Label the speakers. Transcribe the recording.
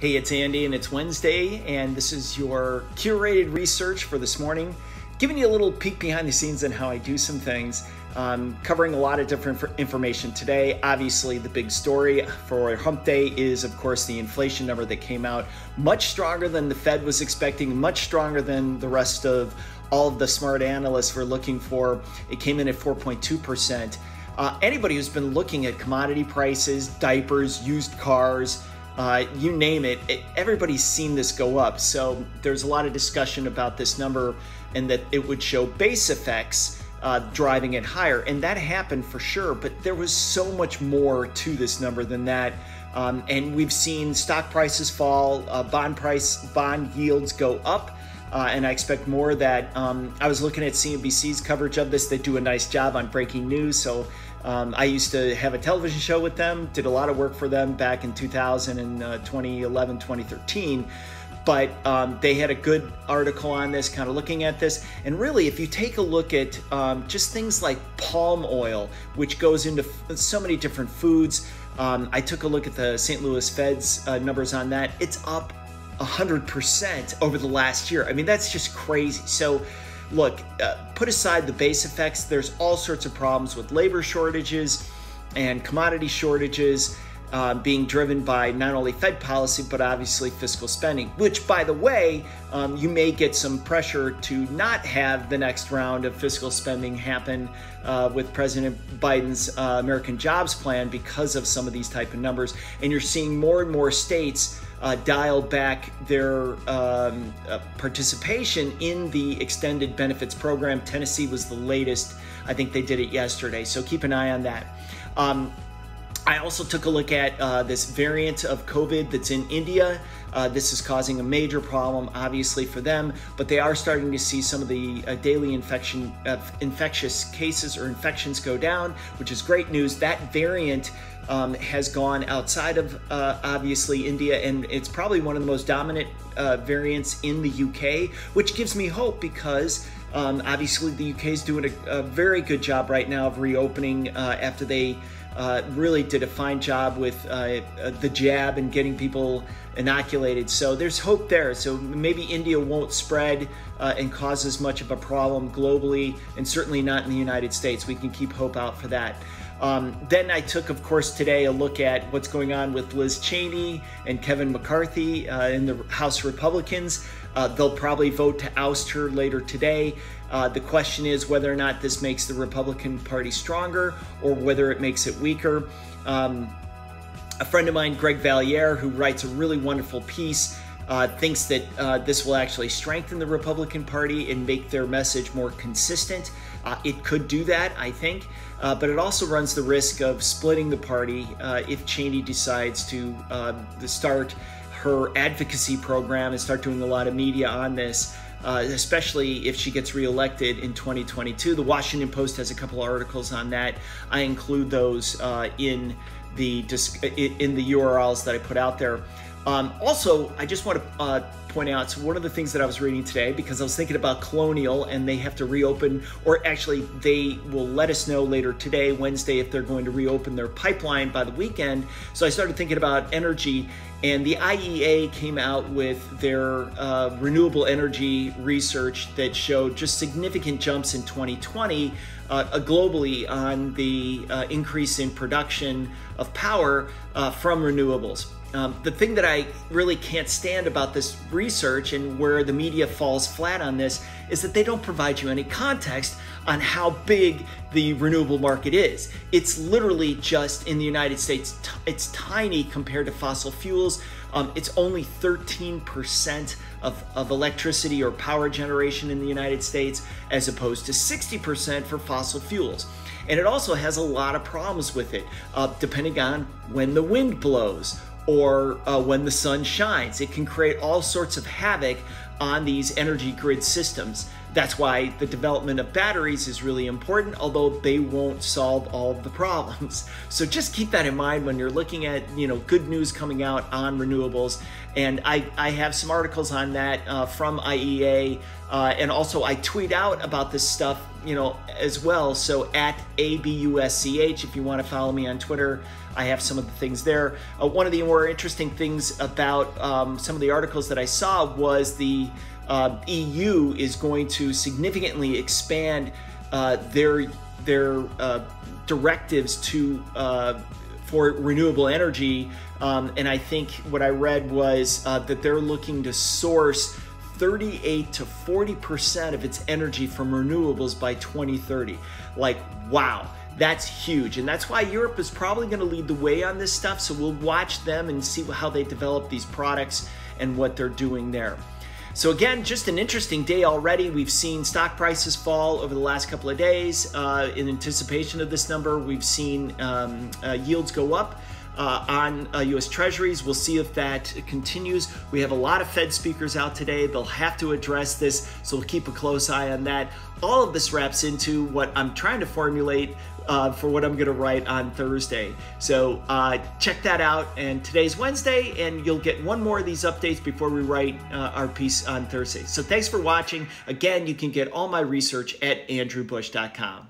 Speaker 1: Hey, it's Andy and it's Wednesday, and this is your curated research for this morning, giving you a little peek behind the scenes on how I do some things, covering a lot of different information today. Obviously, the big story for Hump Day is, of course, the inflation number that came out much stronger than the Fed was expecting, much stronger than the rest of all of the smart analysts were looking for. It came in at 4.2%. Anybody who's been looking at commodity prices, diapers, used cars, you name it, everybody's seen this go up. So there's a lot of discussion about this number and that it would show base effects driving it higher. And that happened for sure, but there was so much more to this number than that. And we've seen stock prices fall, bond yields go up. And I expect more of that. I was looking at CNBC's coverage of this. They do a nice job on breaking news. So I used to have a television show with them, did a lot of work for them back in 2011, 2013. But they had a good article on this, kind of looking at this. And really, if you take a look at just things like palm oil, which goes into so many different foods. I took a look at the St. Louis Fed's numbers on that. It's up 100% over the last year. I mean, that's just crazy. So look, put aside the base effects, there's all sorts of problems with labor shortages and commodity shortages being driven by not only Fed policy, but obviously fiscal spending, which, by the way, you may get some pressure to not have the next round of fiscal spending happen with President Biden's American Jobs Plan because of some of these type of numbers. And you're seeing more and more states dial back their participation in the extended benefits program. Tennessee was the latest. I think they did it yesterday. So keep an eye on that. I also took a look at this variant of COVID that's in India. This is causing a major problem, obviously, for them, but they are starting to see some of the daily infectious cases or infections go down, which is great news. That variant has gone outside of, obviously, India, and it's probably one of the most dominant variants in the UK, which gives me hope because obviously the UK is doing a very good job right now of reopening after they really did a fine job with the jab and getting people inoculated. So there's hope there. So maybe India won't spread and cause as much of a problem globally, and certainly not in the United States. We can keep hope out for that. Then I took, of course, today a look at what's going on with Liz Cheney and Kevin McCarthy in the House Republicans. They'll probably vote to oust her later today. The question is whether or not this makes the Republican Party stronger or whether it makes it weaker. A friend of mine, Greg Valliere, who writes a really wonderful piece, thinks that this will actually strengthen the Republican Party and make their message more consistent. It could do that, I think, but it also runs the risk of splitting the party if Cheney decides to start her advocacy program and start doing a lot of media on this, especially if she gets reelected in 2022. The Washington Post has a couple articles on that. I include those in the URLs that I put out there. Also, I just want to point out, so one of the things that I was reading today, because I was thinking about Colonial and they have to reopen, or actually they will let us know later today, Wednesday, if they're going to reopen their pipeline by the weekend. So I started thinking about energy, and the IEA came out with their renewable energy research that showed just significant jumps in 2020 globally on the increase in production of power from renewables. The thing that I really can't stand about this research and where the media falls flat on this is that they don't provide you any context on how big the renewable market is. It's literally just in the United States, it's tiny compared to fossil fuels. It's only 13% of electricity or power generation in the United States, as opposed to 60% for fossil fuels. And it also has a lot of problems with it, depending on when the wind blows or when the sun shines. It can create all sorts of havoc on these energy grid systems. That's why the development of batteries is really important, although they won't solve all of the problems. So just keep that in mind when you're looking at, good news coming out on renewables. And I have some articles on that from IEA, and also I tweet out about this stuff as well. So at ABUSCH, if you want to follow me on Twitter, I have some of the things there. One of the more interesting things about some of the articles that I saw was the EU is going to significantly expand their directives for renewable energy, and I think what I read was that they're looking to source 38 to 40% of its energy from renewables by 2030. Like, wow, that's huge. And that's why Europe is probably going to lead the way on this stuff. So we'll watch them and see how they develop these products and what they're doing there. So again, just an interesting day already. We've seen stock prices fall over the last couple of days in anticipation of this number. We've seen yields go up on U.S. Treasuries. We'll see if that continues. We have a lot of Fed speakers out today. They'll have to address this, so we'll keep a close eye on that. All of this wraps into what I'm trying to formulate for what I'm going to write on Thursday. So check that out. And today's Wednesday, and you'll get one more of these updates before we write our piece on Thursday. So thanks for watching. Again, you can get all my research at andrewbush.com.